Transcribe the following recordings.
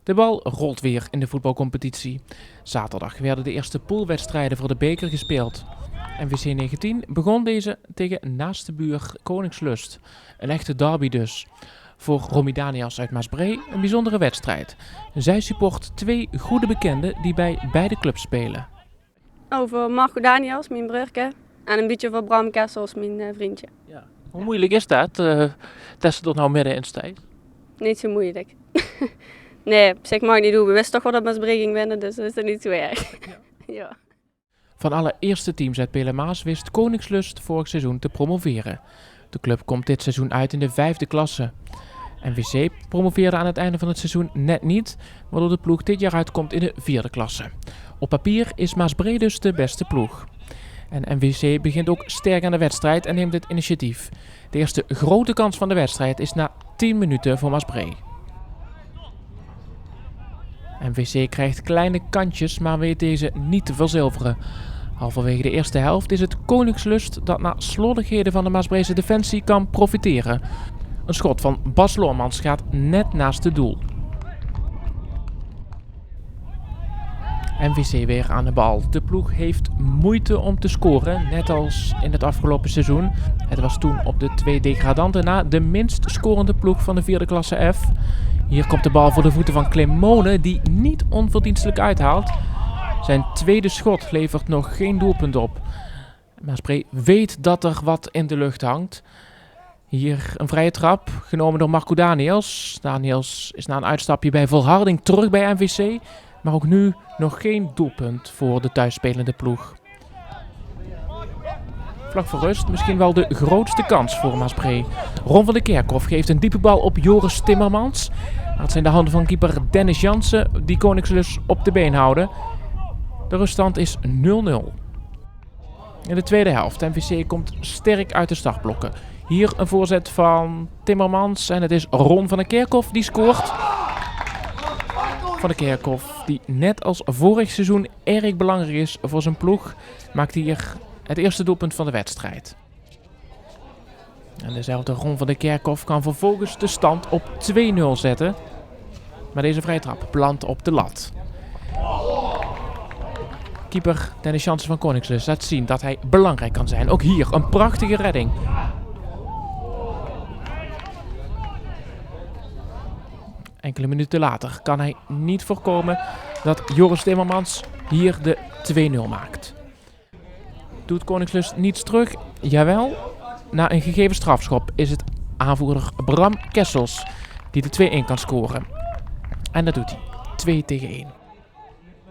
De bal rolt weer in de voetbalcompetitie. Zaterdag werden de eerste poolwedstrijden voor de beker gespeeld. NVC 19 begon deze tegen naaste buur Koningslust. Een echte derby dus. Voor Romy Daniels uit Maasbree een bijzondere wedstrijd. Zij support twee goede bekenden die bij beide clubs spelen. Over Marco Daniels, mijn broertje. En een beetje voor Bram Kessels, mijn vriendje. Ja. Hoe moeilijk is dat, testen tot nou midden in de tijd? Niet zo moeilijk. Nee, op zich mag ik niet doen. We wisten toch wel dat Maasbree ging winnen, dus dat is het niet zo erg. Ja. Van alle eerste teams uit Pelemaas wist Koningslust vorig seizoen te promoveren. De club komt dit seizoen uit in de 5e klasse. NVC promoveerde aan het einde van het seizoen net niet, waardoor de ploeg dit jaar uitkomt in de 4e klasse. Op papier is Maasbree dus de beste ploeg. En NVC begint ook sterk aan de wedstrijd en neemt het initiatief. De eerste grote kans van de wedstrijd is na 10 minuten voor Maasbree. NVC krijgt kleine kantjes, maar weet deze niet te verzilveren. Halverwege de eerste helft is het Koningslust dat na slordigheden van de Maasbreese defensie kan profiteren. Een schot van Bas Loormans gaat net naast het doel. NVC weer aan de bal. De ploeg heeft moeite om te scoren, net als in het afgelopen seizoen. Het was toen op de 2 degradanten na de minst scorende ploeg van de 4e klasse F. Hier komt de bal voor de voeten van Clemone, die niet onverdienstelijk uithaalt. Zijn tweede schot levert nog geen doelpunt op. Maasbree weet dat er wat in de lucht hangt. Hier een vrije trap, genomen door Marco Daniels. Daniels is na een uitstapje bij Volharding terug bij NVC. Maar ook nu nog geen doelpunt voor de thuisspelende ploeg. Vlak voor rust misschien wel de grootste kans voor Maasbree. Ron van der Kerkhof geeft een diepe bal op Joris Timmermans. Maar het zijn de handen van keeper Dennis Jansen die Koningslust op de been houden. De ruststand is 0-0. In de tweede helft, NVC komt sterk uit de startblokken. Hier een voorzet van Timmermans en het is Ron van der Kerkhof die scoort. Van der Kerkhof, die net als vorig seizoen erg belangrijk is voor zijn ploeg, maakt hier het eerste doelpunt van de wedstrijd. En dezelfde Ron van der Kerkhof kan vervolgens de stand op 2-0 zetten. Maar deze vrije trap belandt op de lat. Keeper Dennis Jansen van Koningslust laat zien dat hij belangrijk kan zijn. Ook hier een prachtige redding. Enkele minuten later kan hij niet voorkomen dat Joris Timmermans hier de 2-0 maakt. Doet Koningslust niets terug? Jawel. Na een gegeven strafschop is het aanvoerder Bram Kessels die de 2-1 kan scoren. En dat doet hij. 2-1.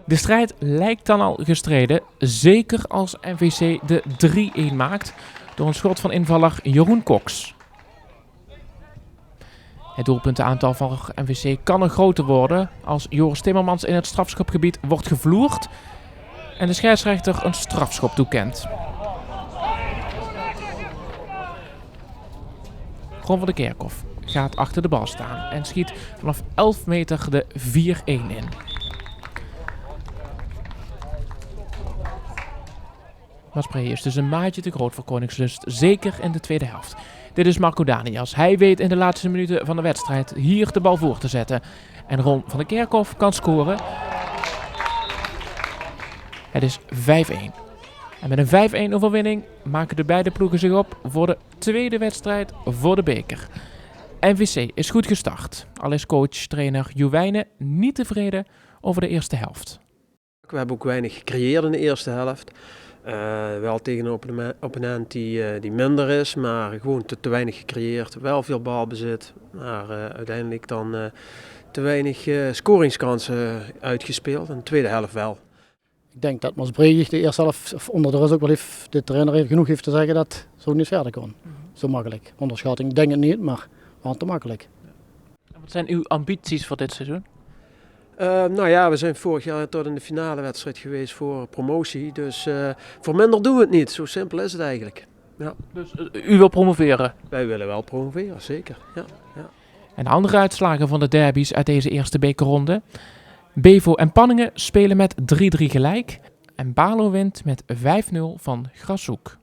De strijd lijkt dan al gestreden, zeker als NVC de 3-1 maakt door een schot van invaller Jeroen Cox. Het doelpuntenaantal van NVC kan nog groter worden als Joris Timmermans in het strafschopgebied wordt gevloerd en de scheidsrechter een strafschop toekent. Ron van der Kerkhof gaat achter de bal staan en schiet vanaf 11 meter de 4-1 in. Maasbree is dus een maatje te groot voor Koningslust, zeker in de tweede helft. Dit is Marco Daniels. Hij weet in de laatste minuten van de wedstrijd hier de bal voor te zetten. En Ron van der Kerkhof kan scoren. Het is 5-1. En met een 5-1 overwinning maken de beide ploegen zich op voor de tweede wedstrijd voor de beker. NVC is goed gestart, al is coach-trainer Jowijnen niet tevreden over de eerste helft. We hebben ook weinig gecreëerd in de eerste helft. Wel tegen een opponent die minder is, maar gewoon te weinig gecreëerd. Wel veel balbezit, maar uiteindelijk dan te weinig scoringskansen uitgespeeld. En de tweede helft wel. Ik denk dat Maasbree de eerste helft onder de rust ook wel heeft, de trainer genoeg heeft te zeggen dat zo niet verder kon. Zo makkelijk. Onderschatting, ik denk het niet, maar wel te makkelijk. Wat zijn uw ambities voor dit seizoen? Nou ja, we zijn vorig jaar tot in de finale wedstrijd geweest voor promotie. Dus voor minder doen we het niet. Zo simpel is het eigenlijk. Ja. Dus u wil promoveren? Wij willen wel promoveren, zeker. Ja. En de andere uitslagen van de derbies uit deze eerste bekerronde. Bevo en Panningen spelen met 3-3 gelijk. En Balo wint met 5-0 van Grashoek.